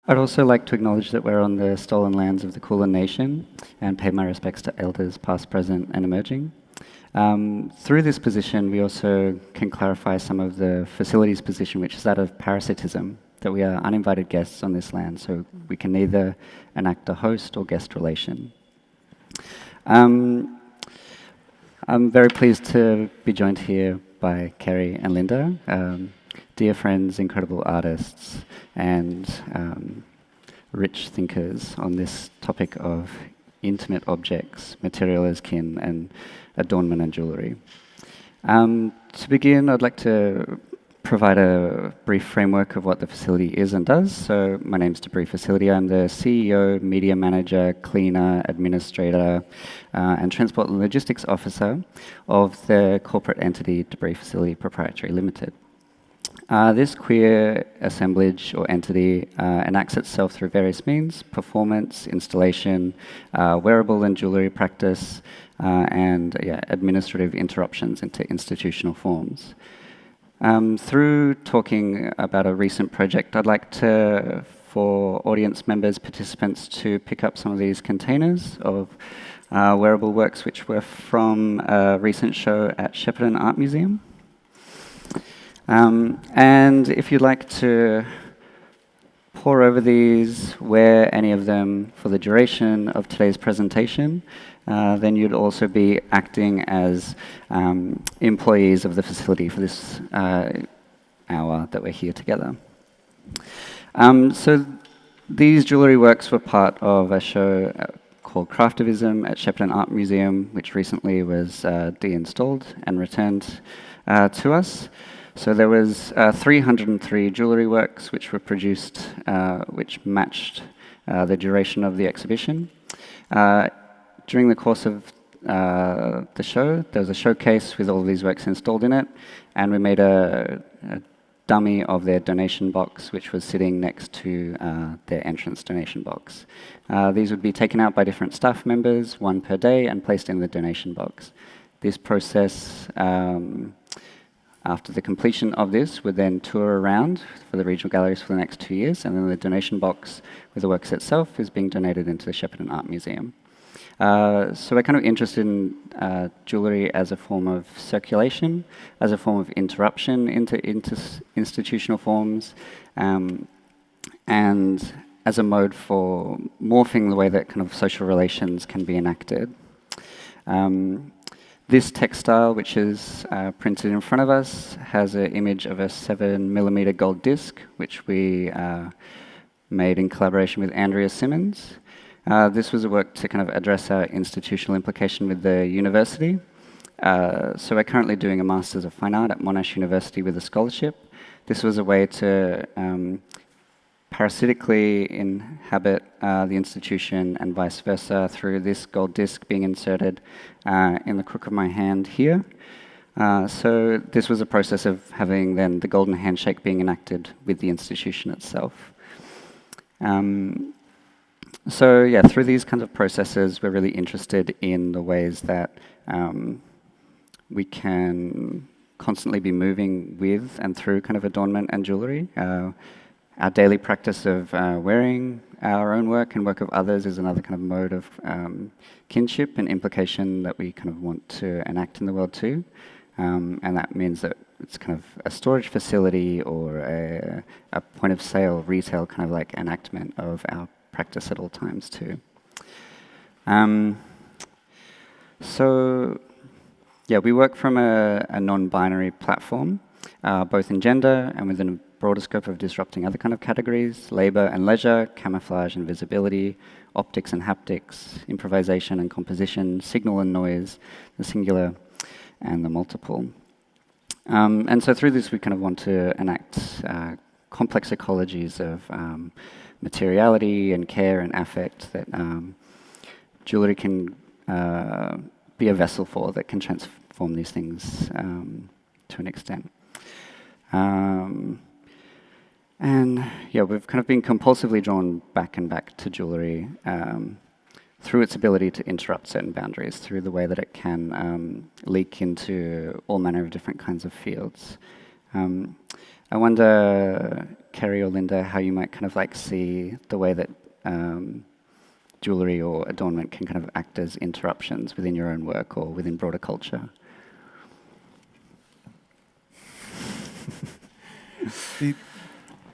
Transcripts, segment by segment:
I'd also like to acknowledge that we're on the stolen lands of the Kulin Nation and pay my respects to elders past, present and emerging. Through this position, we also can clarify some of the facilities position, which is that of parasitism, that we are uninvited guests on this land, so we can neither enact a host or guest relation. I'm very pleased to be joined here by Ceri and Lynda, dear friends, incredible artists, and rich thinkers on this topic of intimate objects, material as kin, and adornment and jewellery. To begin, I'd like to provide a brief framework of what the facility is and does. So my name's Debris Facility. I'm the CEO, media manager, cleaner, administrator, and transport and logistics officer of the corporate entity Debris Facility Proprietary Limited. This queer assemblage or entity enacts itself through various means: performance, installation, wearable and jewellery practice, and administrative interruptions into institutional forms. Through talking about a recent project, I'd like for audience members, participants to pick up some of these containers of wearable works which were from a recent show at Shepparton Art Museum. And if you'd like to pore over these, wear any of them for the duration of today's presentation, then you'd also be acting as employees of the facility for this hour that we're here together. So these jewellery works were part of a show called Craftivism at Shepparton Art Museum, which recently was deinstalled and returned to us. So there was 303 jewellery works which were produced, which matched the duration of the exhibition. During the course of the show, there was a showcase with all of these works installed in it, and we made a dummy of their donation box, which was sitting next to their entrance donation box. These would be taken out by different staff members, one per day, and placed in the donation box. This process, after the completion of this, would then tour around for the regional galleries for the next 2 years, and then the donation box with the works itself is being donated into the Shepparton Art Museum. So we're kind of interested in jewellery as a form of circulation, as a form of interruption into institutional forms, and as a mode for morphing the way that kind of social relations can be enacted. This textile, which is printed in front of us, has an image of a 7mm gold disc, which we made in collaboration with Andrea Simmons. This was a work to kind of address our institutional implication with the university. So we're currently doing a Masters of Fine Art at Monash University with a scholarship. This was a way to parasitically inhabit the institution and vice versa through this gold disc being inserted in the crook of my hand here. So this was a process of having then the golden handshake being enacted with the institution itself. So yeah, through these kinds of processes, we're really interested in the ways that we can constantly be moving with and through kind of adornment and jewellery. Our daily practice of wearing our own work and work of others is another kind of mode of kinship and implication that we kind of want to enact in the world too. And that means that it's kind of a storage facility or a point of sale, retail kind of like enactment of our practice at all times too. So yeah, we work from a non-binary platform, both in gender and within a broader scope of disrupting other kind of categories: labour and leisure, camouflage and visibility, optics and haptics, improvisation and composition, signal and noise, the singular and the multiple. And so through this we kind of want to enact complex ecologies of materiality and care and affect that jewellery can be a vessel for, that can transform these things to an extent. And yeah, we've kind of been compulsively drawn back and back to jewellery through its ability to interrupt certain boundaries, through the way that it can leak into all manner of different kinds of fields. I wonder, Ceri or Lynda, how you might kind of like see the way that jewellery or adornment can kind of act as interruptions within your own work or within broader culture.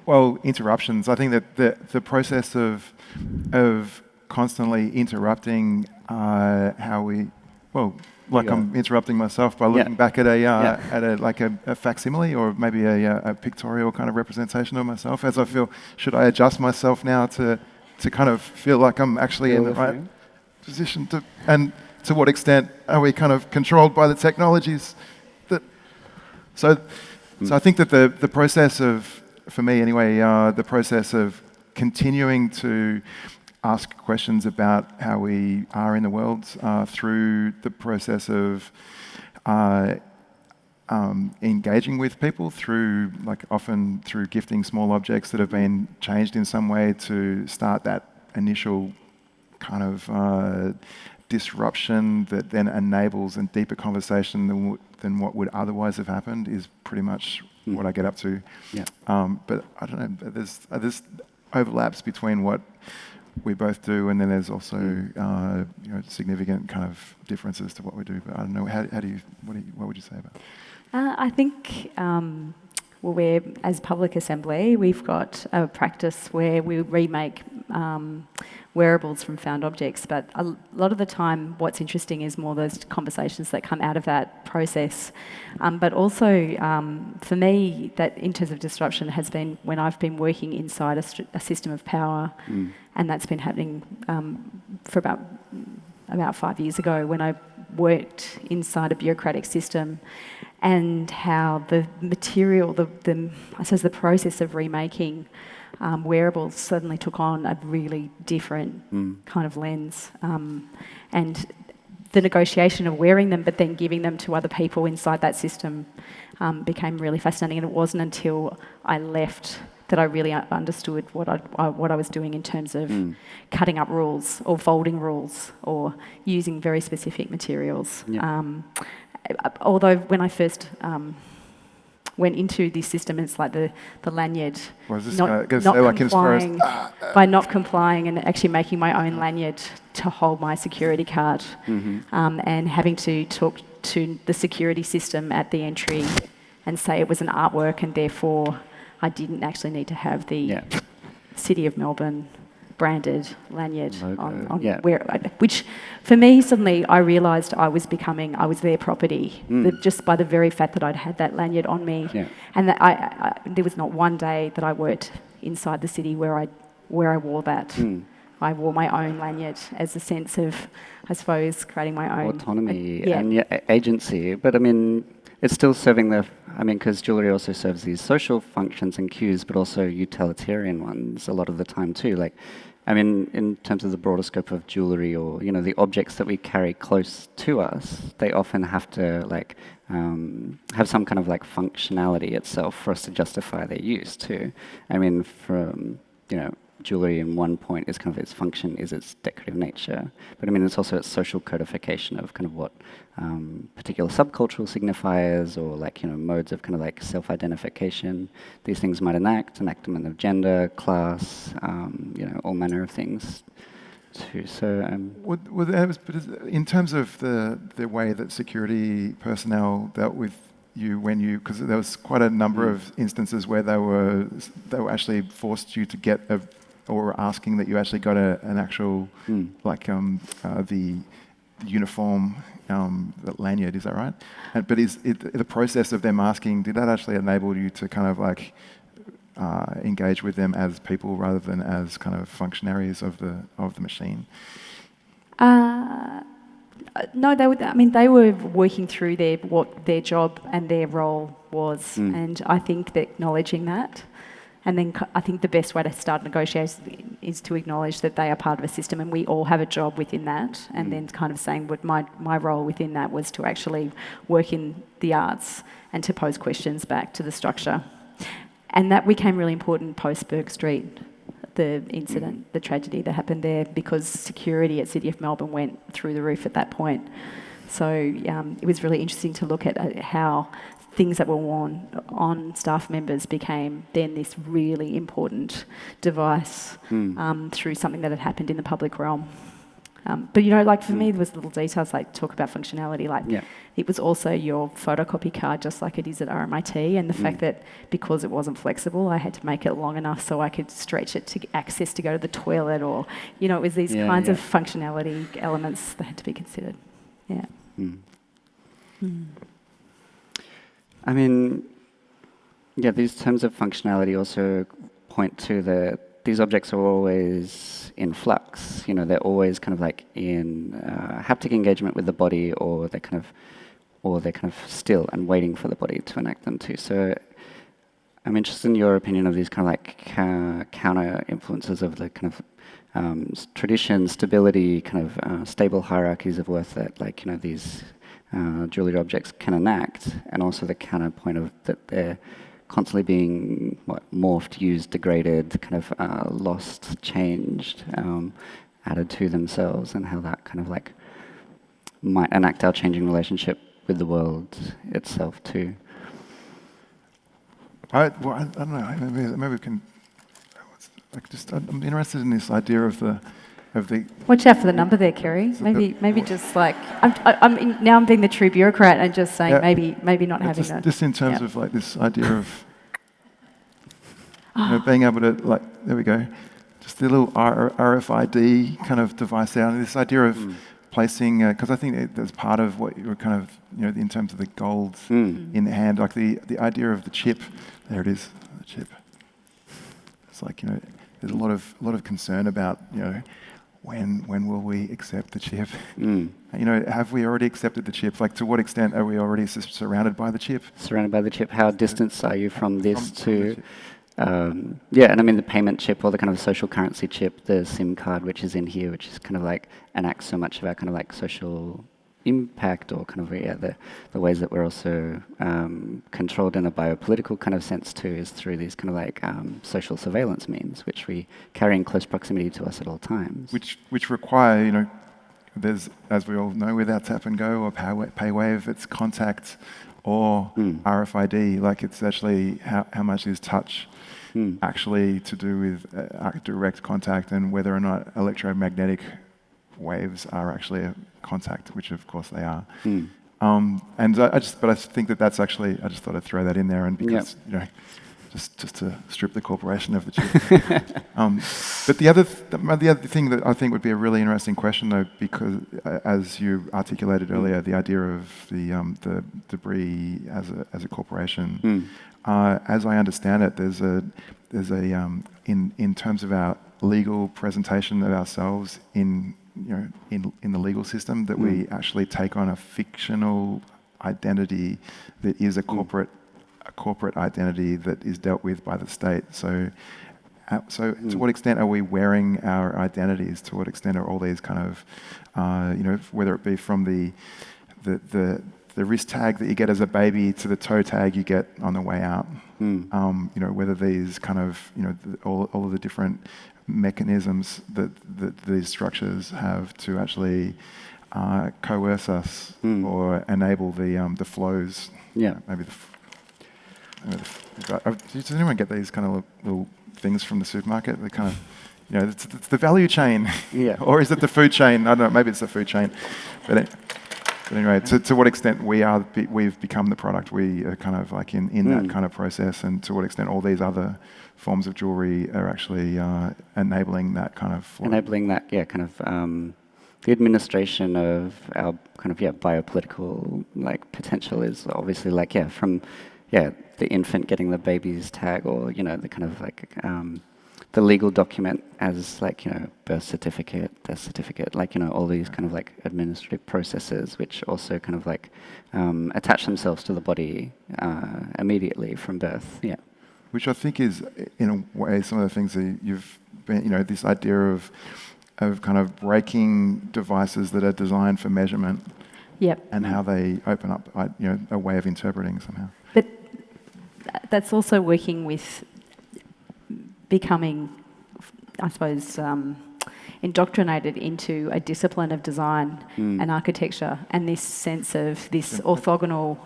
Well, interruptions. I think that the process of constantly interrupting how we, well, like I'm interrupting myself by looking back at a facsimile or maybe a pictorial kind of representation of myself. As I feel, should I adjust myself now to kind of feel like I'm actually in the right position to, and to what extent are we kind of controlled by the technologies that? So I think that the process of, for me anyway, the process of continuing to ask questions about how we are in the world through the process of engaging with people through, like often through gifting small objects that have been changed in some way to start that initial kind of disruption that then enables a deeper conversation than what would otherwise have happened is pretty much what I get up to. Yeah. But I don't know, there's overlaps between what we both do, and then there's also significant kind of differences to what we do. But I don't know, what would you say about it? I think, we're, as Public Assembly, we've got a practice where we remake wearables from found objects, but a lot of the time what's interesting is more those conversations that come out of that process. But also, for me, that in terms of disruption has been when I've been working inside a system of power, and that's been happening for about 5 years ago when I worked inside a bureaucratic system, and how the material, I suppose the process of remaking wearables suddenly took on a really different kind of lens. And the negotiation of wearing them but then giving them to other people inside that system became really fascinating. And it wasn't until I left that I really understood what I was doing in terms of cutting up rules or folding rules or using very specific materials. Although when I first went into this system, it's like the lanyard, by not complying and actually making my own lanyard to hold my security card, and having to talk to the security system at the entry and say it was an artwork and therefore I didn't actually need to have the City of Melbourne branded lanyard on where, which for me suddenly I realised I was their property just by the very fact that I'd had that lanyard on me, and that there was not one day that I worked inside the city where I wore that. I wore my own lanyard as a sense of, I suppose, creating my own autonomy and agency. But I mean, it's still serving because jewellery also serves these social functions and cues, but also utilitarian ones a lot of the time too. Like, I mean, in terms of the broader scope of jewellery or, the objects that we carry close to us, they often have to have some kind of functionality itself for us to justify their use too. I mean, from, jewellery in one point is kind of its function is its decorative nature, but I mean it's also its social codification of kind of what particular subcultural signifiers or modes of kind of self-identification these things might enactment of gender, class, all manner of things too. So in terms of the way that security personnel dealt with you because there was quite a number of instances where they were actually forced you to get or asking that you actually got an actual the uniform, the lanyard, is that right? But is it the process of them asking, did that actually enable you to kind of engage with them as people rather than as kind of functionaries of the machine? No, they were working through what their job and their role was, and I think that acknowledging that. And then I think the best way to start negotiations is to acknowledge that they are part of a system and we all have a job within that, and then kind of saying what my role within that was to actually work in the arts and to pose questions back to the structure. And that became really important post Burke Street, the incident, the tragedy that happened there, because security at City of Melbourne went through the roof at that point. So it was really interesting to look at how things that were worn on staff members became then this really important device through something that had happened in the public realm. But, you know, like for me, there was little details like talk about functionality. Like it was also your photocopy card, just like it is at RMIT. And the fact that because it wasn't flexible, I had to make it long enough so I could stretch it to access to go to the toilet, or, you know, it was these kinds of functionality elements that had to be considered. Yeah. I mean, these terms of functionality also point to these objects are always in flux. You know, they're always kind of like in haptic engagement with the body, or they're kind of still and waiting for the body to enact them too. So I'm interested in your opinion of these kind of like counter influences of the kind of tradition, stability, kind of stable hierarchies of worth that, like, you know, these jewelry objects can enact, and also the counterpoint of that they're constantly being morphed, used, degraded, kind of lost, changed, added to themselves, and how that kind of like might enact our changing relationship with the world itself too. I don't know. Maybe we can. I'm interested in this idea of the. Watch out for the number there, Ceri. Maybe just like I'm being the true bureaucrat and just saying maybe not having that. Just in terms of like this idea of you know, being able to, like, there we go, just the little RFID kind of device out, and this idea of placing, because I think that's part of what you were kind of, you know, in terms of the golds in the hand, like the idea of the chip. There it is, the chip. It's like, you know, there's a lot of concern about, you know, when will we accept the chip? You know, have we already accepted the chip? Like, to what extent are we already surrounded by the chip? Surrounded by the chip. How distant are you from this to... and I mean the payment chip, or the kind of social currency chip, the SIM card, which is in here, which is kind of like enacts so much of our kind of like social impact, or kind of the ways that we're also controlled in a biopolitical kind of sense too, is through these kind of like social surveillance means, which we carry in close proximity to us at all times. Which require, you know, there's, as we all know, without tap and go or pay wave, it's contact or RFID. Like, it's actually how much is touch actually to do with direct contact, and whether or not electromagnetic waves are actually a contact, which of course they are. But I think that's actually, I just thought I'd throw that in there, and because you know, just to strip the corporation of the chip. But the other thing that I think would be a really interesting question, though, because as you articulated earlier, the idea of the debris as a corporation. As I understand it, there's a in terms of our legal presentation of ourselves in the legal system, that we actually take on a fictional identity that is a corporate identity that is dealt with by the state. So to what extent are we wearing our identities? To what extent are all these kind of, whether it be from the wrist tag that you get as a baby to the toe tag you get on the way out, whether these kind of, all of the different mechanisms that these structures have to actually coerce us or enable the flows. Does anyone get these kind of little things from the supermarket? They kind of, it's the value chain. Or is it the food chain? I don't know, maybe it's the food chain. But anyway, to what extent we've become the product, we are kind of like in that kind of process, and to what extent all these other forms of jewelry are actually enabling that kind of flow. Enabling that, kind of the administration of our kind of biopolitical like potential is obviously like from the infant getting the baby's tag, or the kind of like the legal document as like birth certificate, death certificate, like all these kind of like administrative processes which also kind of like attach themselves to the body immediately from birth. Which I think is in a way some of the things that you've been, this idea of kind of breaking devices that are designed for measurement. And how they open up a way of interpreting somehow. But that's also working with becoming, I suppose, indoctrinated into a discipline of design and architecture, and this sense of this orthogonal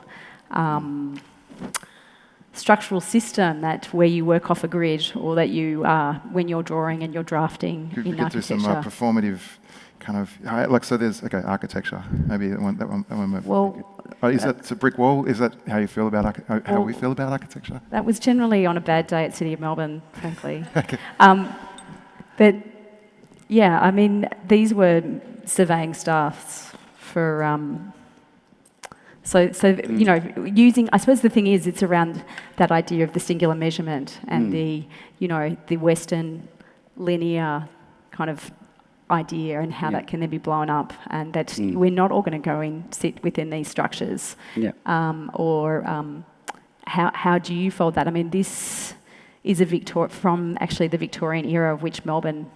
structural system that where you work off a grid, or that you when you're drawing and you're drafting You in could do some architecture. performative kind of like, so there's architecture, maybe that one. Well, is that it's a brick wall? Is that how you feel about how we feel about architecture? that was generally on a bad day at City of Melbourne, frankly. Okay. But yeah, I mean, these were surveying staffs for. So you know, using, I suppose the thing is, it's around that idea of the singular measurement and the, you know, the Western linear kind of idea, and how that can then be blown up, and that we're not all going to go and sit within these structures. How do you fold that? I mean, this is from actually the Victorian era, of which Melbourne,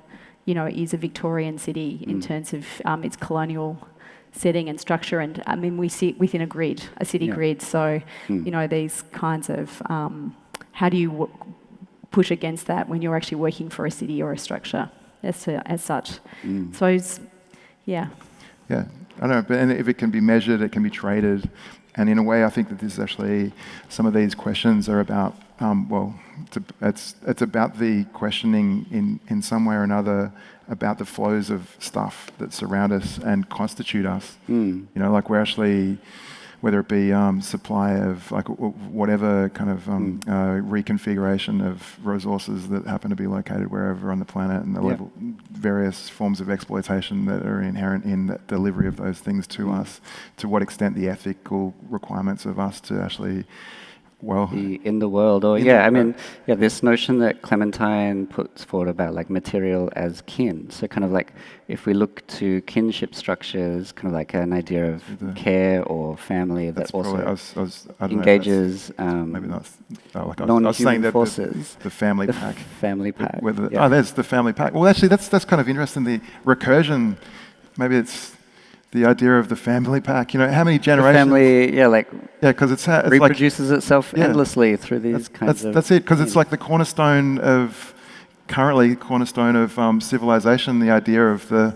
you know, is a Victorian city in terms of its colonial setting and structure, and I mean, we sit within a city grid, so you know, these kinds of how do you push against that when you're actually working for a city or a structure as such? So yeah, I don't know, but and if it can be measured, it can be traded, and in a way I think that this is actually, some of these questions are about it's about the questioning in some way or another about the flows of stuff that surround us and constitute us. You know, like we're actually, whether it be supply of like whatever kind of reconfiguration of resources that happen to be located wherever on the planet, and the various forms of exploitation that are inherent in the delivery of those things to us, to what extent the ethical requirements of us to actually in the world, or this notion that Clementine puts forward about like material as kin. So kind of like if we look to kinship structures, kind of like an idea of care or family that also engages non-human forces. The family pack. Family pack. There's the family pack. Well, actually, that's kind of interesting. The recursion, maybe it's the idea of the family pack. You know, how many generations? The family, because it's reproduces itself endlessly through these kinds of. That's it, because it's like the cornerstone of civilization. The idea of the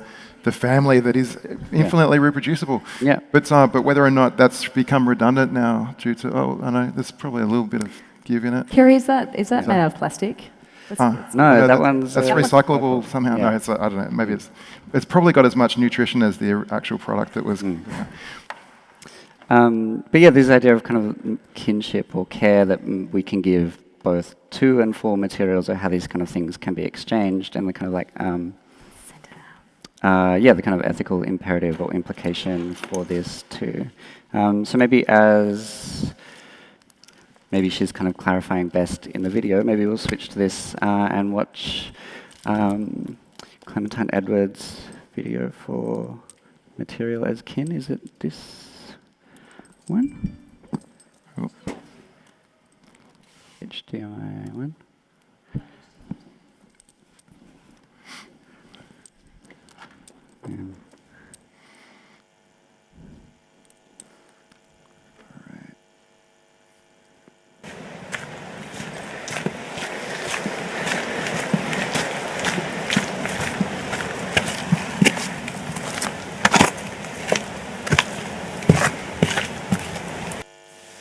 family that is infinitely reproducible. But whether or not that's become redundant now due to I know there's probably a little bit of give in it. Ceri, is that made out of plastic? No, that one's that's recyclable somehow. No, it's I don't know. Maybe it's probably got as much nutrition as the actual product that was. But yeah, this idea of kind of kinship or care that we can give both to and for materials, or how these kind of things can be exchanged, and the kind of like the kind of ethical imperative or implication for this too. So maybe she's kind of clarifying best in the video. Maybe we'll switch to this and watch Clementine Edwards' video for material as kin. Is it this one? Oh. HDMI one.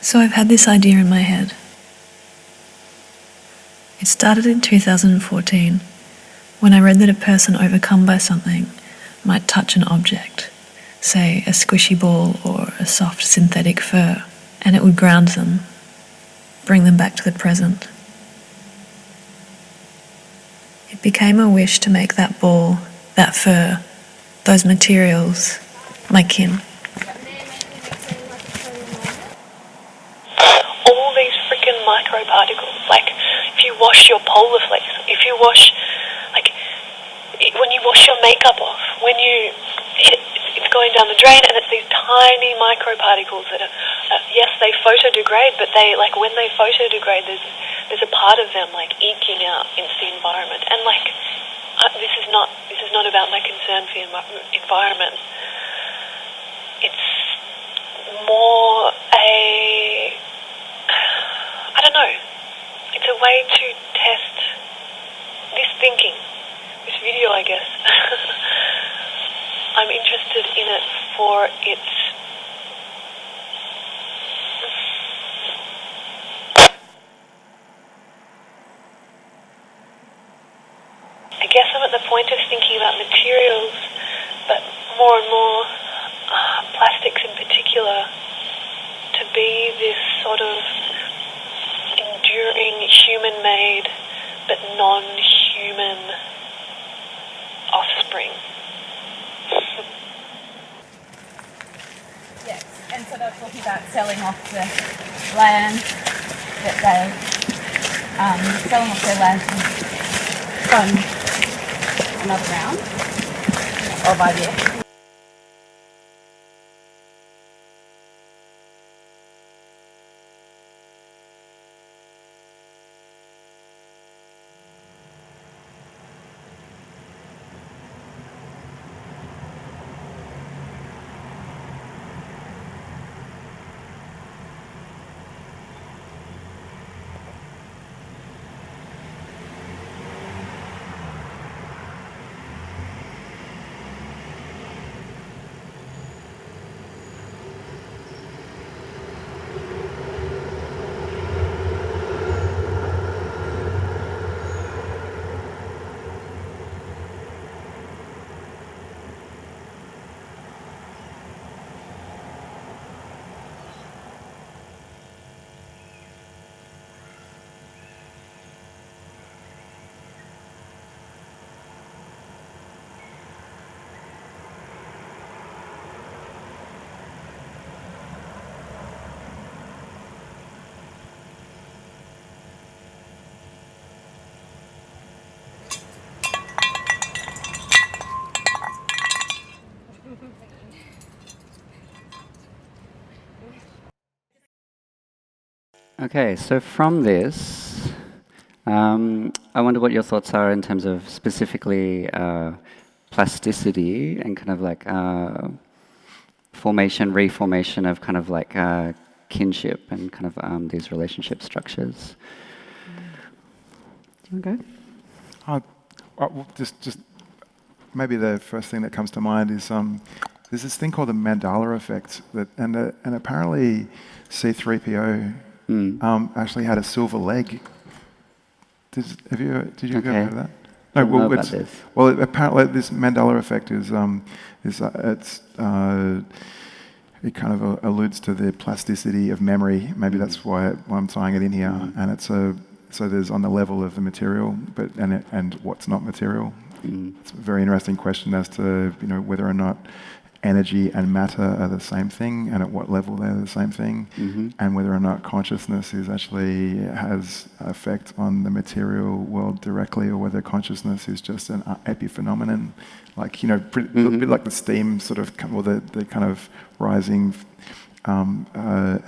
So I've had this idea in my head. It started in 2014 when I read that a person overcome by something might touch an object, say a squishy ball or a soft synthetic fur, and it would ground them, bring them back to the present. It became a wish to make that ball, that fur, those materials, my kin. Microparticles, like if you wash your polar flakes, if you wash, like when you wash your makeup off, when it's going down the drain, and it's these tiny microparticles that are, yes, they photodegrade, but they, like when they photodegrade, there's a part of them like eking out into the environment, and like this is not about my concern for the environment. It's more I don't know. It's a way to test this thinking, this video, I guess. I'm interested in it for its guess I'm at the point of thinking about materials, but more and more plastics in particular, to be this sort of enduring human-made but non-human offspring. Yes, and so they're talking about selling off the land that they selling off their land to fund another round of IVF. Okay, so from this, I wonder what your thoughts are in terms of specifically plasticity and kind of like formation, reformation of kind of like kinship and kind of these relationship structures. Do you want to go? Well, just maybe the first thing that comes to mind is there's this thing called the Mandala Effect, and apparently C3PO actually had a silver leg. Did you ever heard of that? No, well, about this. Well, apparently this Mandala Effect it kind of alludes to the plasticity of memory. Maybe that's why I'm tying it in here. And so there's on the level of the material, and what's not material. It's a very interesting question as to whether or not energy and matter are the same thing, and at what level they're the same thing, and whether or not consciousness actually has an effect on the material world directly, or whether consciousness is just an epiphenomenon, like a bit like the steam sort of, or the kind of rising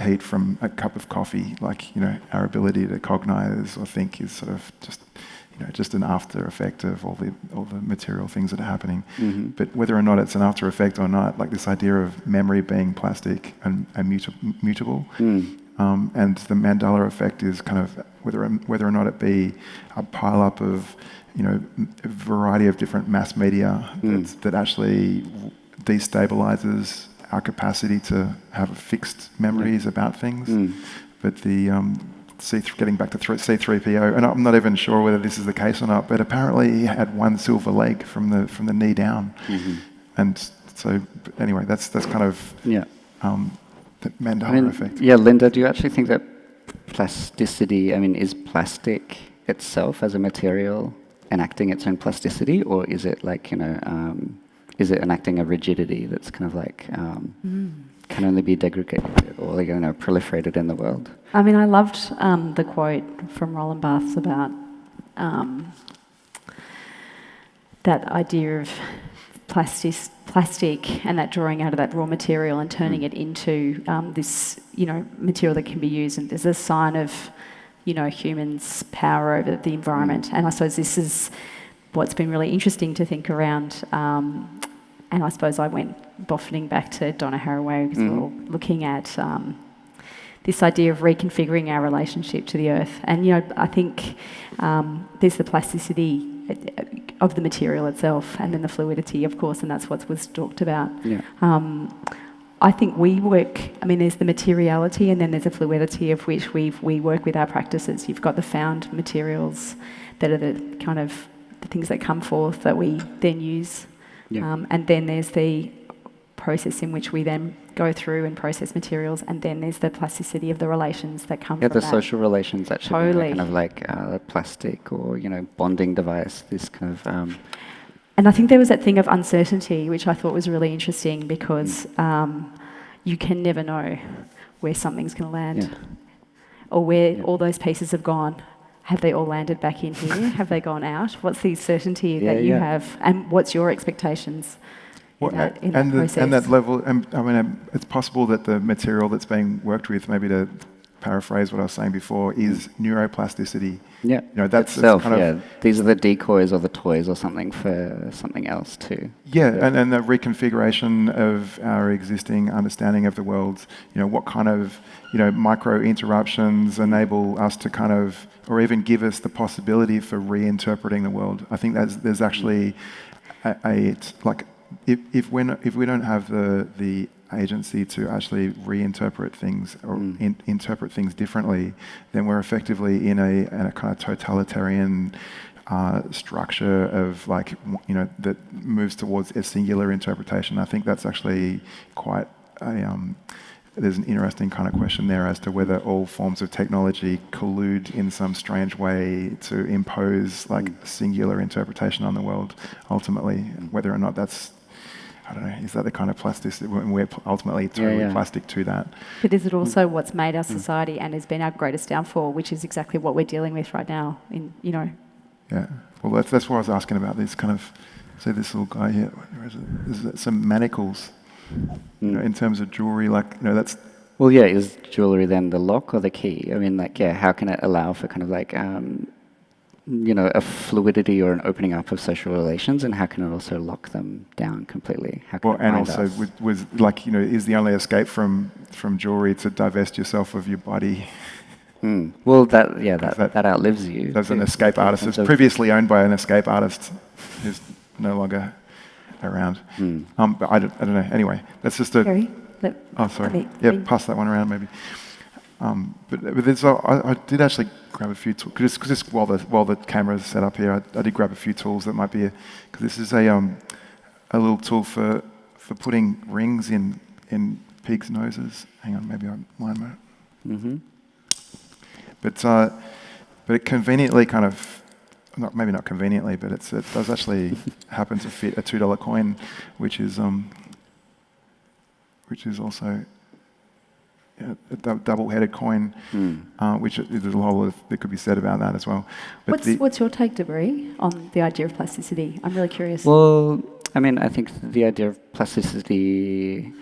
heat from a cup of coffee. Like our ability to cognize or think is sort of just an after effect of all the material things that are happening. But whether or not it's an after effect or not, like this idea of memory being plastic and mutable, and the Mandala Effect is kind of whether or not it be a pile up of a variety of different mass media that actually destabilizes our capacity to have fixed memories about things. But getting back to C3PO, and I'm not even sure whether this is the case or not, but apparently he had one silver leg from the knee down, and so anyway, that's kind of the Mandala Effect. Yeah, Lynda, do you actually think that plasticity, is plastic itself as a material enacting its own plasticity, or is it like is it enacting a rigidity that's kind of like can only be degraded or proliferated in the world? I loved the quote from Roland Barthes about that idea of plastic and that drawing out of that raw material and turning it into this material that can be used, and there's a sign of humans' power over the environment. And I suppose this is what's been really interesting to think around. And I suppose I went boffening back to Donna Haraway because we're all looking at this idea of reconfiguring our relationship to the earth. And, I think there's the plasticity of the material itself, and then the fluidity, of course, and that's what was talked about. Yeah. I think we work, there's the materiality, and then there's a fluidity of which we work with our practices. You've got the found materials that are the kind of the things that come forth that we then use. Yeah. And then there's the process in which we then go through and process materials, and then there's the plasticity of the relations that come from the that. social relations that should Totally. be kind of like a plastic or, bonding device, this kind of... And I think there was that thing of uncertainty, which I thought was really interesting, because you can never know where something's going to land, or where all those pieces have gone. Have they all landed back in here? Have they gone out? What's the certainty that you have, and what's your expectations in that process? And that level, I mean, it's possible that the material that's being worked with, maybe to paraphrase what I was saying before, is neuroplasticity. Yeah, that's itself, kind of, these are the decoys or the toys or something for something else too. Yeah, and the reconfiguration of our existing understanding of the world, what kind of, micro interruptions enable us to kind of, or even give us the possibility for reinterpreting the world. I think there's actually it's like, if we don't have the agency to actually reinterpret things or interpret things differently, then we're effectively in a kind of totalitarian structure of that moves towards a singular interpretation. I think that's actually quite there's an interesting kind of question there as to whether all forms of technology collude in some strange way to impose singular interpretation on the world ultimately, whether or not that's, I don't know, is that the kind of plasticity, when we're ultimately totally plastic to that? But is it also what's made our society and has been our greatest downfall, which is exactly what we're dealing with right now? Yeah. Well, that's what I was asking about. These kind of, say this little guy here. Where is it? There's some manacles. In terms of jewelry, that's. Well, yeah. Is jewelry then the lock or the key? I mean, how can it allow for kind of a fluidity or an opening up of social relations, and how can it also lock them down completely? How can and also is the only escape from jewelry to divest yourself of your body? Well, that outlives you. There's an escape artist. It's previously owned by an escape artist who's no longer around. But I don't know. Anyway, that's just a... Ceri, sorry. Pass that one around maybe. But I did actually grab a few tools, because while the camera's set up here, I did grab a few tools that might be, because this is a little tool for putting rings in pigs' noses. Hang on, maybe I'm line mode. But it conveniently kind of, maybe not conveniently, but it does actually happen to fit a $2 coin, which is also a double-headed coin, which there's a whole lot that could be said about that as well. But what's your take, Debris, on the idea of plasticity? I'm really curious. Well, I mean, I think the idea of plasticity,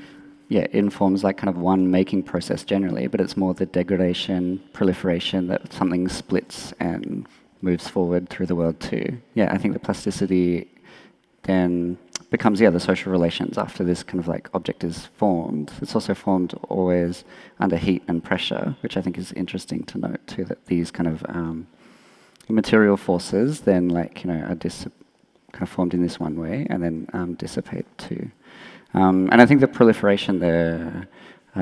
informs kind of one making process generally, but it's more the degradation, proliferation, that something splits and moves forward through the world too. I think the plasticity then becomes the social relations after this kind of object is formed. It's also formed always under heat and pressure, which I think is interesting to note too, that these kind of material forces then are kind of formed in this one way and then dissipate too. And I think the proliferation, the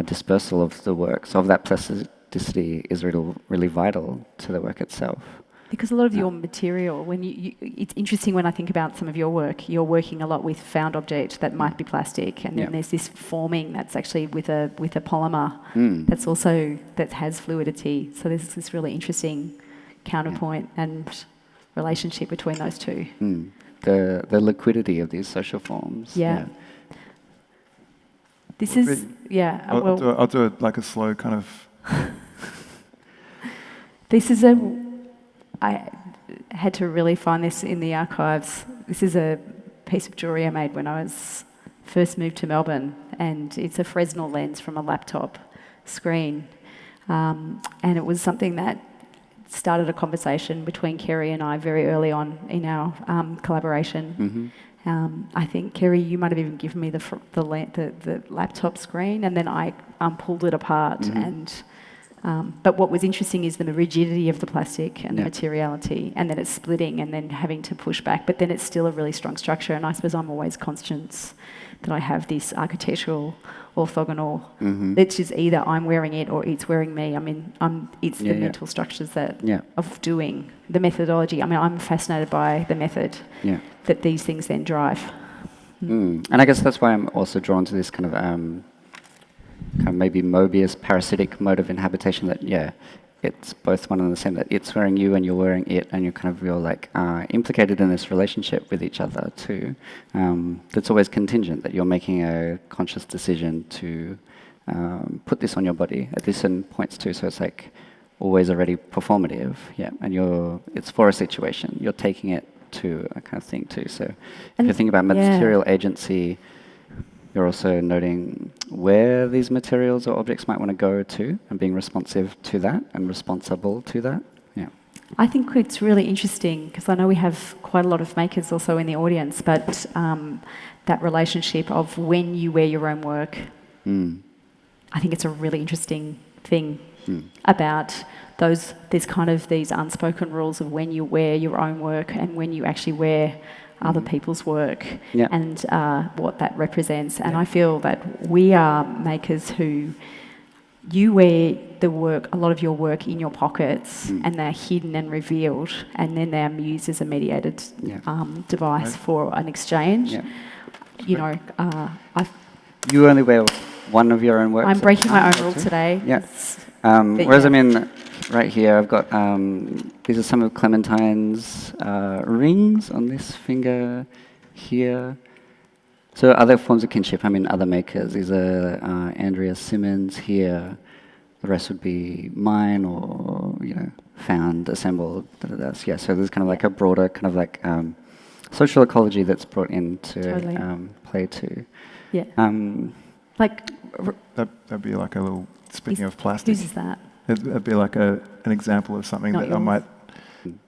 dispersal of the works of that plasticity is really vital to the work itself. Because a lot of your material, when it's interesting when I think about some of your work, you're working a lot with found object that might be plastic, and then there's this forming that's actually with a polymer that's also, that has fluidity. So there's this really interesting counterpoint and relationship between those two. The liquidity of these social forms. This is, I'll do it like a slow kind of... This is I had to really find this in the archives. This is a piece of jewellery I made when I was first moved to Melbourne, and it's a Fresnel lens from a laptop screen. And it was something that started a conversation between Ceri and I very early on in our collaboration. I think, Ceri, you might have even given me the laptop screen, and then I pulled it apart and... but what was interesting is the rigidity of the plastic and the materiality, and then it's splitting and then having to push back, but then it's still a really strong structure. And I suppose I'm always conscious that I have this architectural orthogonal. It's just either I'm wearing it or it's wearing me. I mean, it's the mental structures that of doing the methodology. I mean, I'm fascinated by the method that these things then drive. And I guess that's why I'm also drawn to this kind of maybe Mobius parasitic mode of inhabitation that, it's both one and the same, that it's wearing you and you're wearing it, and you're like implicated in this relationship with each other too. That's always contingent, that you're making a conscious decision to put this on your body at this certain points too. So it's like always already performative, and it's for a situation. You're taking it to a kind of thing too. So if you think about material agency, you're also noting where these materials or objects might want to go to and being responsive to that and responsible to that. I think it's really interesting because I know we have quite a lot of makers also in the audience, but that relationship of when you wear your own work, I think it's a really interesting thing about these unspoken rules of when you wear your own work and when you actually wear other people's work and what that represents. And I feel that we are makers who, you wear a lot of your work in your pockets and they're hidden and revealed, and then they're used as a mediated device for an exchange. You only wear one of your own works? I'm breaking my own rule today. Whereas right here, I've got, these are some of Clementine's rings on this finger here. So other forms of kinship, other makers. These are Andrea Simmons here. The rest would be mine or, found, assembled. So there's kind of like a broader kind of like social ecology that's brought into play too. That'd be like a little, speaking of plastic. Whose is that? It'd be like an example of something that I might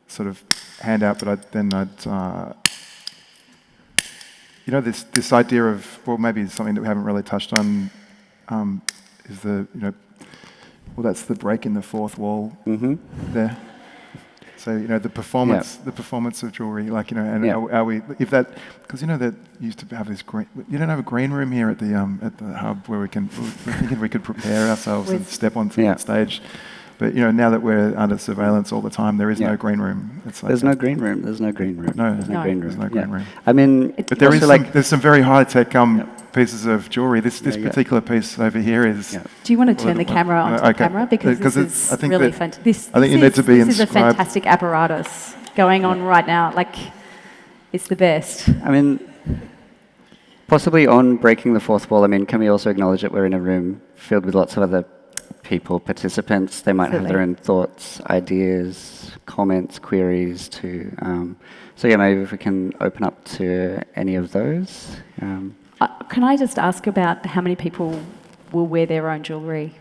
sort of hand out, but I'd this idea of, well, maybe something that we haven't really touched on, is that's the break in the fourth wall there. So the performance of jewelry, are we, if that, because that used to have this green. You don't have a green room here at the hub where we're thinking we could prepare ourselves and step onto that stage. But now that we're under surveillance all the time, there is no green room. It's like there's no green room. There's no green room. No, there's no green room. There's no green room. But there's some very high tech pieces of jewelry. This particular piece over here is. Do you want to turn the camera onto the camera, because this is really fantastic. I think you need to be This is a fantastic apparatus going on right now. Like, it's the best. Possibly on breaking the fourth wall. Can we also acknowledge that we're in a room filled with lots of other people, participants? They might have their own thoughts, ideas, comments, queries too. Maybe if we can open up to any of those. Can I just ask about how many people will wear their own jewellery?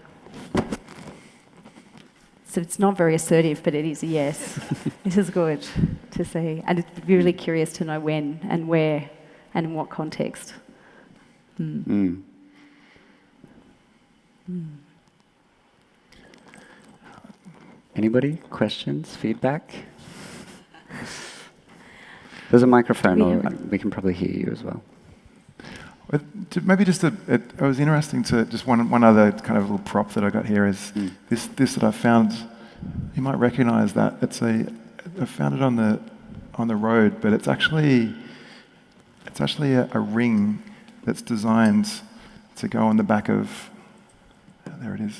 So it's not very assertive, but it is a yes. This is good to see. And I'd be really curious to know when and where and in what context. Anybody? Questions? Feedback? There's a microphone, or we can probably hear you as well. Maybe just it was interesting to just one other kind of little prop that I got here is this that I found. You might recognise that I found it on the road, but it's actually a ring that's designed to go on the back of. There it is.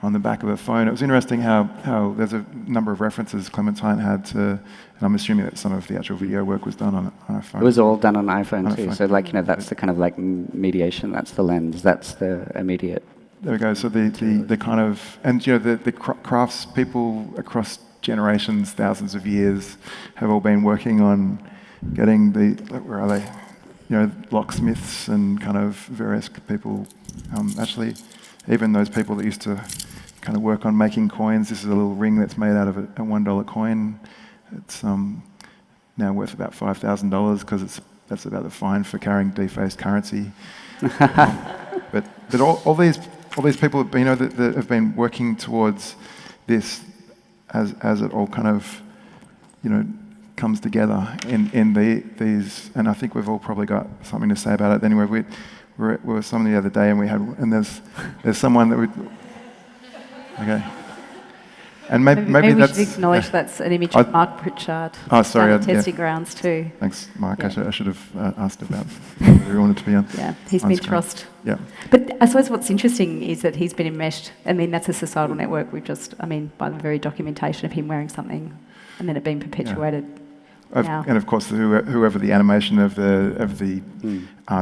On the back of a phone. It was interesting how there's a number of references Clementine had to, and I'm assuming that some of the actual video work was done on a phone. It was all done on iPhone too. So that's the kind of like mediation, that's the lens, that's the immediate. There we go. So the kind of, and the crafts people across generations, thousands of years, have all been working on getting where are they? Locksmiths and kind of various people, actually, even those people that used to kind of work on making coins. This is a little ring that's made out of a $1 coin. It's now worth about $5,000 because that's about the fine for carrying defaced currency. But all these people that have been working towards this as it all kind of comes together in these, and I think we've all probably got something to say about it. Anyway, we were with someone the other day, and there's someone that would. Okay. And maybe we that's, should acknowledge that's an image of Mark Pritchard. Oh, sorry. Testing grounds too. Thanks, Mark. Yeah. I should have asked about whether he wanted to be on. Yeah, he's been thrust. Yeah. But I suppose what's interesting is that he's been enmeshed. I mean, that's a societal network. By the very documentation of him wearing something, and then it being perpetuated. Now. And of course, whoever the animation of the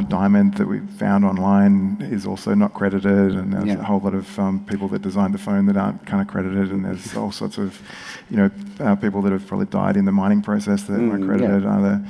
diamond that we found online is also not credited, and there's a whole lot of people that designed the phone that aren't kind of credited, and there's all sorts of, people that have probably died in the mining process that weren't credited either.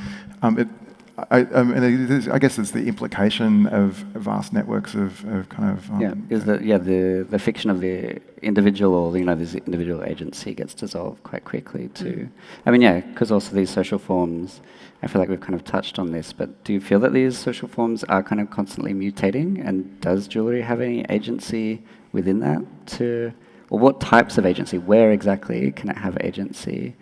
I guess it's the implication of vast networks of kind of is that the fiction of the individual, or this individual agency gets dissolved quite quickly too. I mean, because also these social forms, I feel like we've kind of touched on this, but do you feel that these social forms are kind of constantly mutating, and does jewellery have any agency within that or what types of agency? Where exactly can it have agency?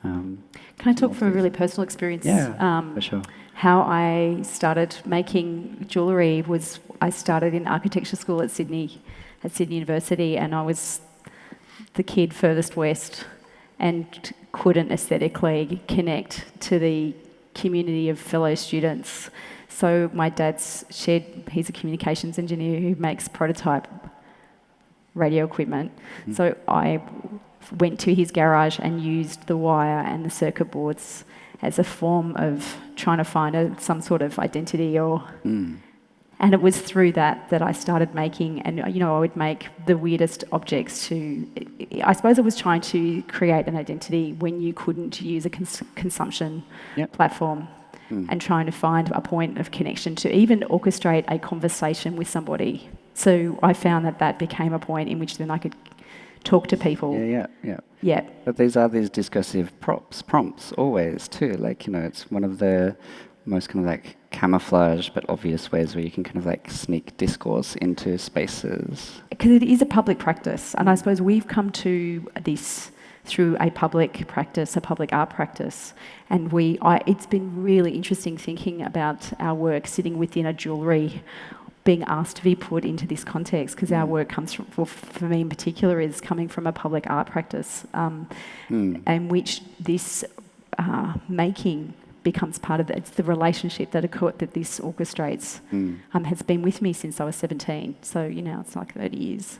Can I talk from a really personal experience? Yeah, for sure. How I started making jewellery was I started in architecture school at Sydney University, and I was the kid furthest west and couldn't aesthetically connect to the community of fellow students. So my dad's he's a communications engineer who makes prototype radio equipment. So I went to his garage and used the wire and the circuit boards as a form of trying to find some sort of identity and it was through that I started making, and I would make the weirdest objects I suppose I was trying to create an identity when you couldn't use a consumption platform, and trying to find a point of connection to even orchestrate a conversation with somebody. So I found that became a point in which then I could talk to people. Yeah. But these are these discursive prompts always too. It's one of the most kind of camouflage but obvious ways where you can kind of sneak discourse into spaces. Because it is a public practice, and I suppose we've come to this through a public practice, a public art practice, and it's been really interesting thinking about our work sitting within a jewellery, being asked to be put into this context, because our work comes from, for me in particular, is coming from a public art practice, in which this making becomes part of it's the relationship that this orchestrates. Has been with me since I was 17, so it's like 30 years.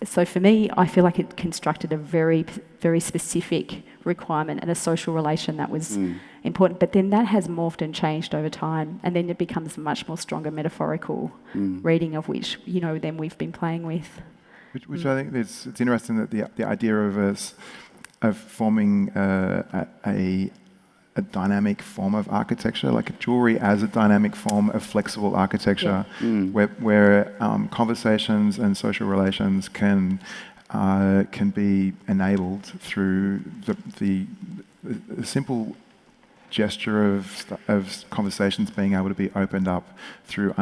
So for me, I feel like it constructed a very, very specific requirement and a social relation that was important. But then that has morphed and changed over time, and then it becomes a much more stronger metaphorical reading of which, then we've been playing with. Which I think it's interesting that the idea of forming a dynamic form of architecture, like jewellery as a dynamic form of flexible architecture, where conversations and social relations can be enabled through the simple gesture of conversations being able to be opened up through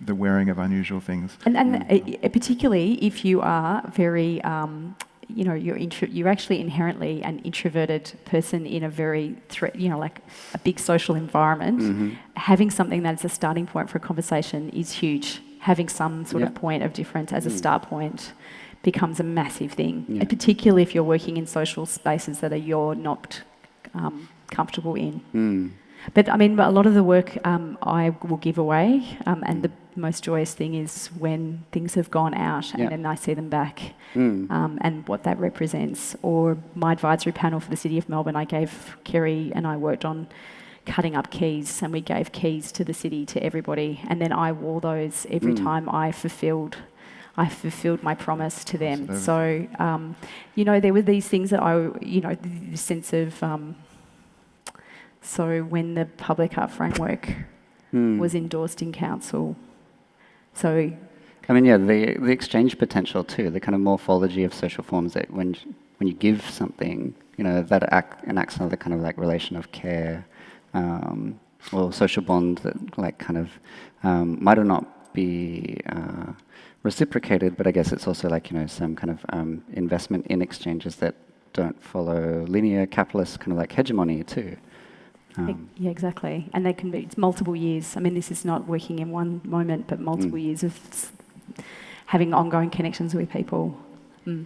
the wearing of unusual things. And particularly if you are very you're actually inherently an introverted person in a very a big social environment. Having something that's a starting point for a conversation is huge. Having some sort of point of difference as a start point becomes a massive thing, and particularly if you're working in social spaces that you're not comfortable in. But I mean, a lot of the work I will give away, and the most joyous thing is when things have gone out and then I see them back, and what that represents. Or my advisory panel for the City of Melbourne, I gave Ceri and I worked on cutting up keys, and we gave keys to the city to everybody, and then I wore those every time I fulfilled my promise to them. So, there were these things that the sense of. So when the public art framework was endorsed in council, the exchange potential too, the kind of morphology of social forms that when you give something, that enacts another kind of relation of care, or social bond that might or not be reciprocated, but I guess it's also some kind of investment in exchanges that don't follow linear capitalist kind of hegemony too. Yeah, exactly. And they can be, it's multiple years. I mean, this is not working in one moment, but multiple years of having ongoing connections with people.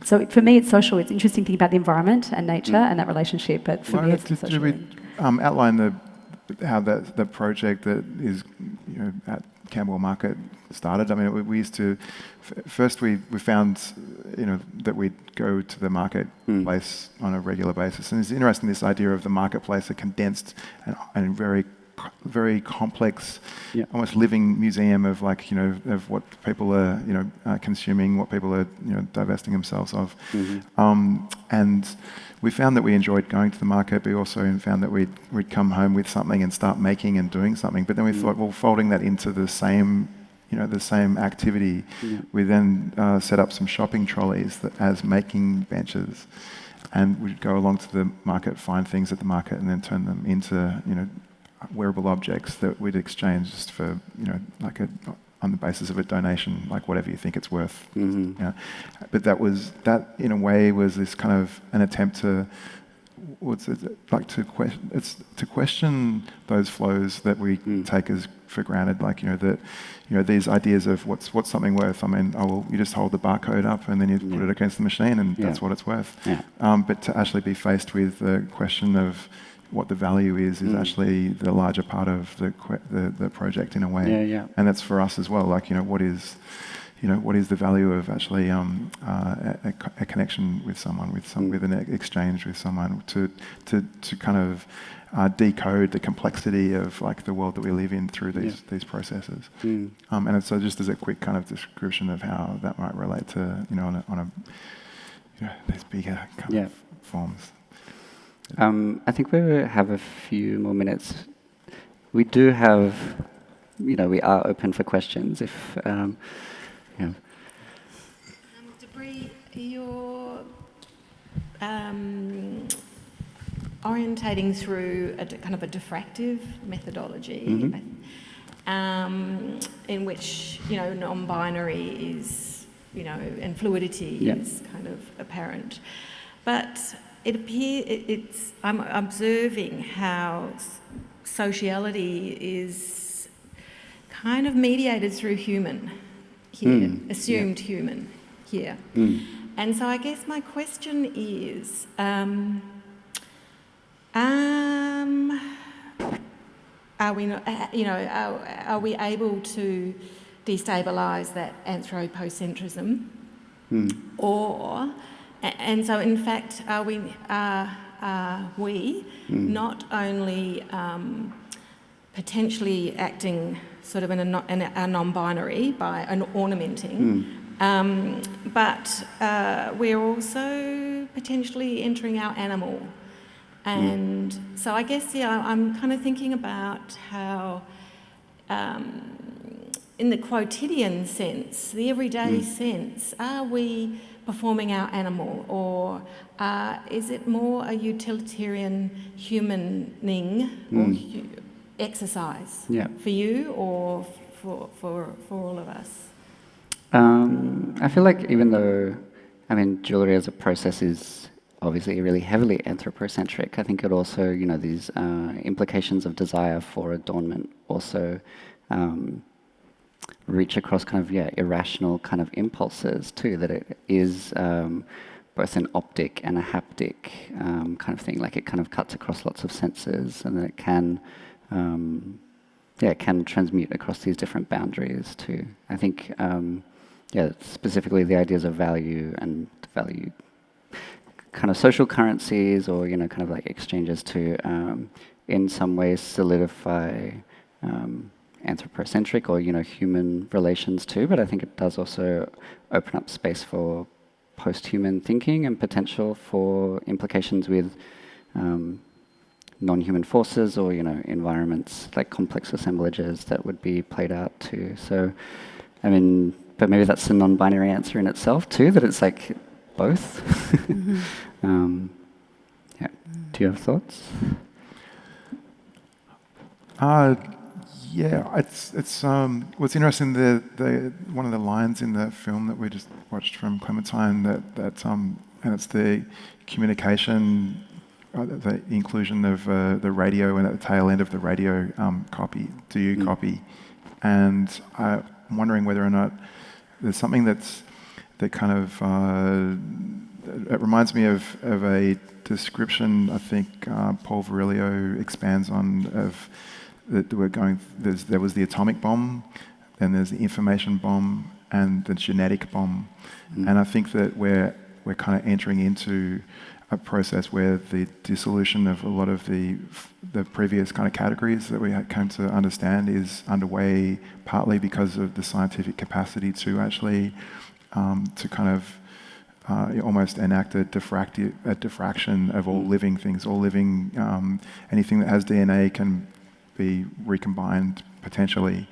So for me, it's social. It's interesting to think about the environment and nature and that relationship, but for me, it's social. Did we outline how the project that is at Campbell Market started? I mean, we used to, first we found that we'd go to the marketplace on a regular basis. And it's interesting, this idea of the marketplace, a condensed and very, very complex, almost living museum of of what people are consuming, what people are divesting themselves of. And we found that we enjoyed going to the market, but we also found that we'd come home with something and start making and doing something. But then we thought, well, folding that into the same activity, we then set up some shopping trolleys as making benches, and we'd go along to the market, find things at the market, and then turn them into wearable objects that we'd exchange just for on the basis of a donation, like whatever you think it's worth. But that in a way was this kind of an attempt to to question those flows that we take as for granted, these ideas of what's something worth. I mean, you just hold the barcode up and then you put it against the machine and that's what it's worth. But to actually be faced with the question of what the value is actually the larger part of the project in a way. And that's for us as well. What is the value of actually a connection with someone, with an exchange with someone, to kind of decode the complexity of the world that we live in through these processes. And so just as a quick kind of description of how that might relate to on these bigger kind of forms. I think we have a few more minutes. We do have, we are open for questions if. Debris, you're orientating through a kind of a diffractive methodology, in which non-binary is, and fluidity is kind of apparent, but it appears I'm observing how sociality is kind of mediated through human here, assumed human here. And so I guess my question is, are we not, are we able to destabilise that anthropocentrism, or? And so, in fact, are we not only potentially acting sort of in a non-binary by an ornamenting, but we're also potentially entering our animal? And so I guess, I'm kind of thinking about how, in the quotidian sense, the everyday sense, are we performing our animal, or is it more a utilitarian humaning or exercise for you or for all of us? I feel like even though, jewellery as a process is obviously really heavily anthropocentric, I think it also, these implications of desire for adornment also reach across kind of irrational kind of impulses too, that it is both an optic and a haptic kind of thing. Like it kind of cuts across lots of senses, and then it can it can transmute across these different boundaries too. I think specifically the ideas of value and value kind of social currencies, or kind of like exchanges to in some ways solidify anthropocentric or human relations too, but I think it does also open up space for post-human thinking and potential for implications with non-human forces or environments, like complex assemblages that would be played out too. So but maybe that's a non-binary answer in itself too, that it's like both. Do you have thoughts? It's what's interesting. The one of the lines in the film that we just watched from Clementine, and it's the communication the inclusion of the radio and at the tail end of the radio copy, do you copy? And I'm wondering whether or not there's something that kind of, it reminds me of a description I think Paul Virilio expands on of that there was the atomic bomb, then there's the information bomb and the genetic bomb. And I think that we're kind of entering into a process where the dissolution of a lot of the previous kind of categories that we had come to understand is underway, partly because of the scientific capacity to actually to kind of almost enact a diffraction of all living things. All living, anything that has DNA can be recombined potentially.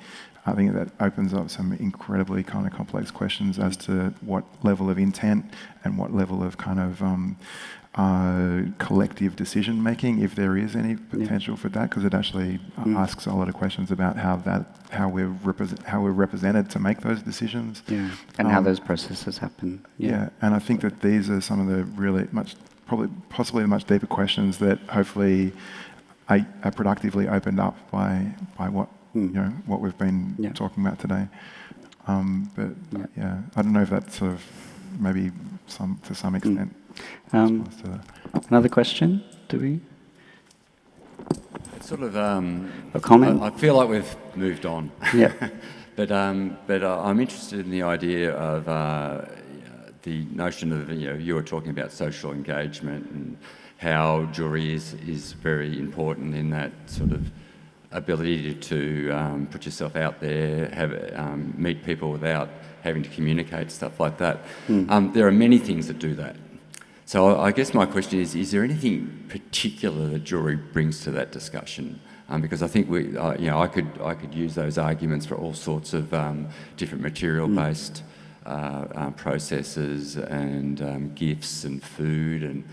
I think that opens up some incredibly kind of complex questions as to what level of intent and what level of kind of collective decision making, if there is any potential for that, because it actually asks a lot of questions about how we're represented to make those decisions. Yeah, and how those processes happen. Yeah, and I think that these are some of the really possibly the much deeper questions that hopefully are productively opened up by what what we've been talking about today. But I don't know if that's sort of maybe to some extent. Another question? Do we? It's sort of a comment. I feel like we've moved on. Yeah. but I'm interested in the idea of the notion of you were talking about social engagement and how jewellery is very important in that sort of ability to put yourself out there, meet people without having to communicate, stuff like that. There are many things that do that. So I guess my question is there anything particular that jewellery brings to that discussion? Because I think I could use those arguments for all sorts of different material-based processes and gifts and food and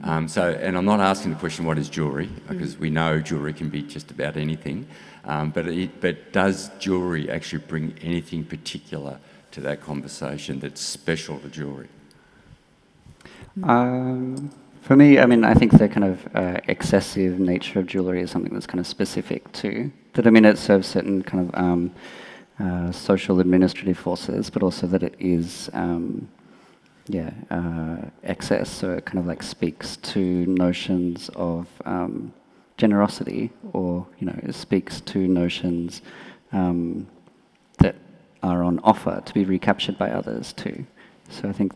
and I'm not asking the question what is jewellery, because we know jewellery can be just about anything, but does jewellery actually bring anything particular to that conversation that's special to jewellery? For me, I mean, I think the kind of excessive nature of jewellery is something that's kind of specific to that. I mean, it serves certain kind of social administrative forces, but also that it is, excess. So it kind of like speaks to notions of generosity, or it speaks to notions that are on offer to be recaptured by others too. So I think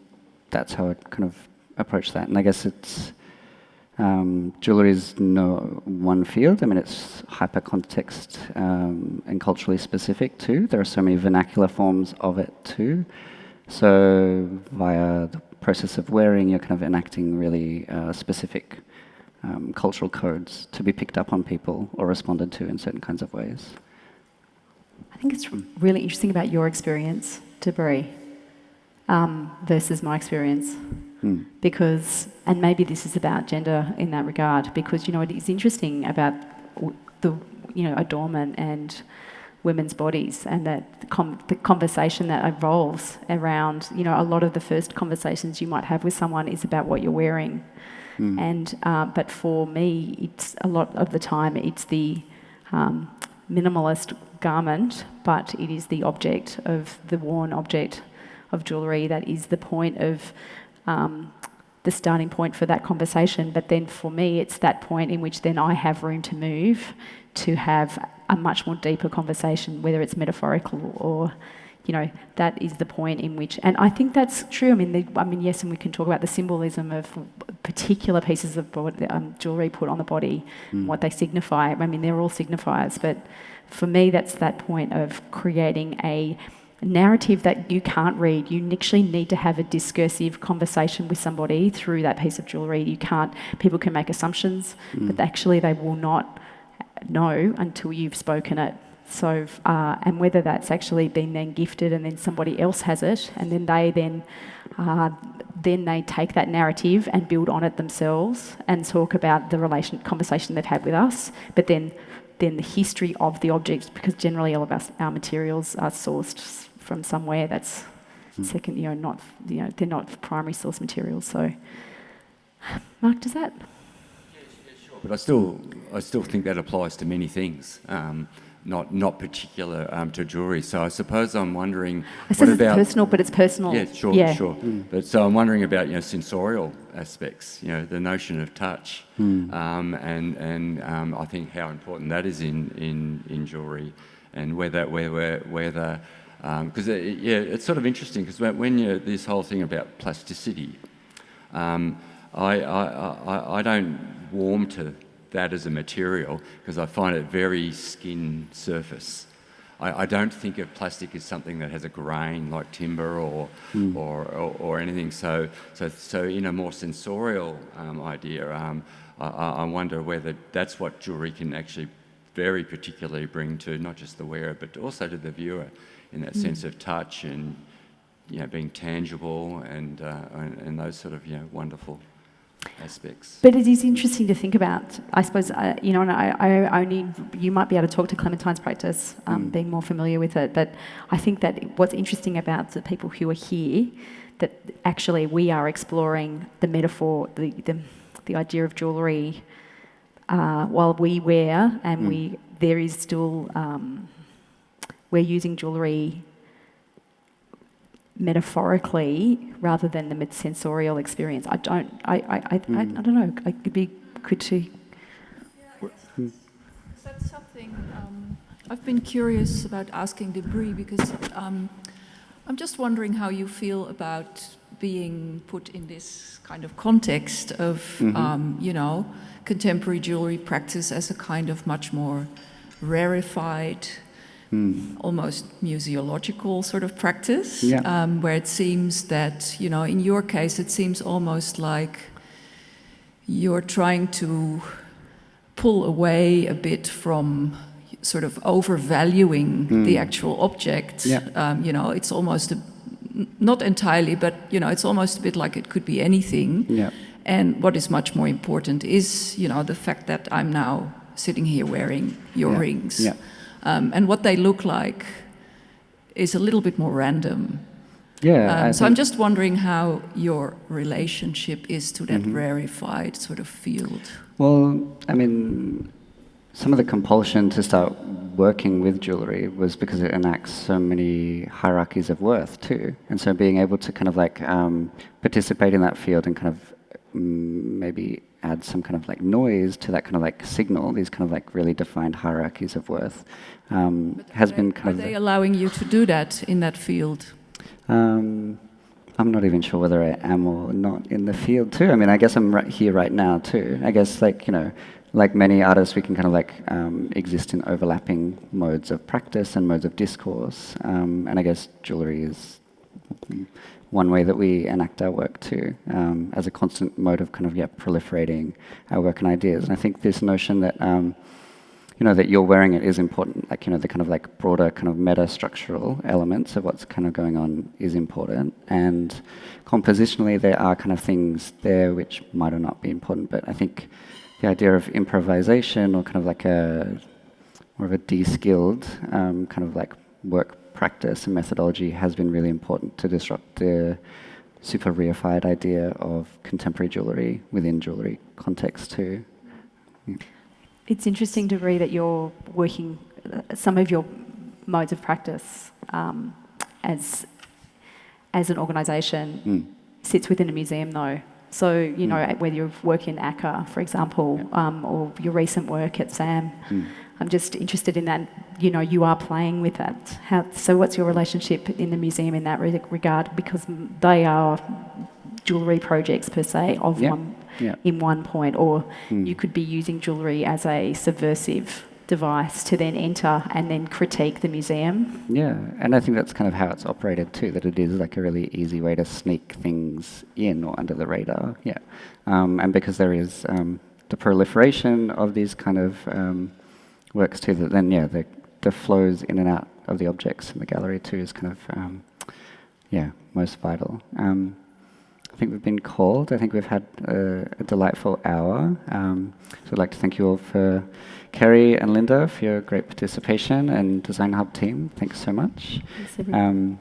that's how I'd kind of approach that. And I guess it's jewellery is no one field. I mean, it's hyper-context and culturally specific too. There are so many vernacular forms of it too. So via the process of wearing, you're kind of enacting really specific cultural codes to be picked up on people or responded to in certain kinds of ways. I think it's really interesting about your experience, Debris, versus my experience. Because, and maybe this is about gender in that regard, because it is interesting about the adornment and women's bodies, and that the conversation that evolves around a lot of the first conversations you might have with someone is about what you're wearing, and but for me, it's a lot of the time it's the minimalist garment, but it is the object of the worn object of jewellery that is the point of the starting point for that conversation. But then for me, it's that point in which then I have room to move to have a much more deeper conversation, whether it's metaphorical or, that is the point in which, and I think that's true. I mean, yes, and we can talk about the symbolism of particular pieces of jewellery put on the body, what they signify. I mean, they're all signifiers, but for me, that's that point of creating a narrative that you can't read. You actually need to have a discursive conversation with somebody through that piece of jewellery. People can make assumptions, but actually they will not know until you've spoken it. So, and whether that's actually been then gifted and then somebody else has it, and then they take that narrative and build on it themselves and talk about the conversation they've had with us, but then the history of the object, because generally all of our materials are sourced from somewhere that's second, they're not primary source materials. So, Mark, does that? But I still think that applies to many things, not particular to jewellery. So I suppose I'm wondering. I suppose it's personal, but it's personal. Yeah, sure, sure. But so I'm wondering about sensorial aspects. The notion of touch, and I think how important that is in jewellery, and whether because it's sort of interesting because when this whole thing about plasticity. I don't warm to that as a material because I find it very skin surface. I don't think of plastic as something that has a grain like timber or anything. So in a more sensorial idea, I wonder whether that's what jewellery can actually very particularly bring to not just the wearer but also to the viewer in that sense of touch and being tangible and those sort of wonderful aspects. But it is interesting to think about. I suppose and I only you might be able to talk to Clementine's practice, being more familiar with it. But I think that what's interesting about the people who are here, that actually we are exploring the metaphor, the idea of jewellery, while we wear, and there is still we're using jewellery metaphorically rather than the sensorial experience. I don't know. It'd be good to. That's something I've been curious about asking Debris because I'm just wondering how you feel about being put in this kind of context of contemporary jewelry practice as a kind of much more rarefied. Almost museological sort of practice, where it seems that, in your case, it seems almost like you're trying to pull away a bit from sort of overvaluing the actual object. It's almost, not entirely, but, it's almost a bit like it could be anything. And what is much more important is, the fact that I'm now sitting here wearing your rings. And what they look like is a little bit more random. So I'm just wondering how your relationship is to that rarefied sort of field. Well, I mean, some of the compulsion to start working with jewellery was because it enacts so many hierarchies of worth too. And so being able to kind of participate in that field and kind of maybe add some kind of noise to that kind of signal, these kind of really defined hierarchies of worth, has been kind of... Are they allowing you to do that in that field? I'm not even sure whether I am or not in the field too. I mean, I guess I'm right here right now too. I guess like many artists, we can kind of exist in overlapping modes of practice and modes of discourse. And I guess jewellery is one way that we enact our work too, as a constant mode of kind of proliferating our work and ideas. And I think this notion that that you're wearing it is important. The kind of broader kind of meta structural elements of what's kind of going on is important. And compositionally, there are kind of things there which might or not be important. But I think the idea of improvisation or kind of more of a de-skilled kind of work practice and methodology has been really important to disrupt the super reified idea of contemporary jewellery within jewellery context too. It's interesting to read that you're working some of your modes of practice as an organisation sits within a museum though. So, whether you work in ACCA, for example, or your recent work at SAM, I'm just interested in that, you are playing with that. So what's your relationship in the museum in that regard? Because they are jewellery projects per se of in one point, or you could be using jewellery as a subversive device to then enter and then critique the museum. Yeah, and I think that's kind of how it's operated too, that it is a really easy way to sneak things in or under the radar. And because there is the proliferation of these kind of works too, that then the flows in and out of the objects in the gallery too is kind of most vital. I think we've been called. I think we've had a delightful hour. So I'd like to thank you all for Ceri and Lynda for your great participation, and Design Hub team. Thanks so much. Thanks,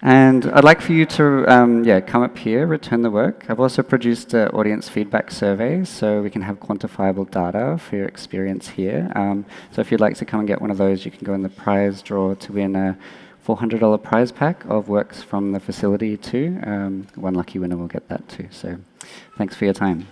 And I'd like for you to come up here, return the work. I've also produced an audience feedback survey so we can have quantifiable data for your experience here. So if you'd like to come and get one of those, you can go in the prize draw to win a $400 prize pack of works from the facility too. One lucky winner will get that too. So thanks for your time.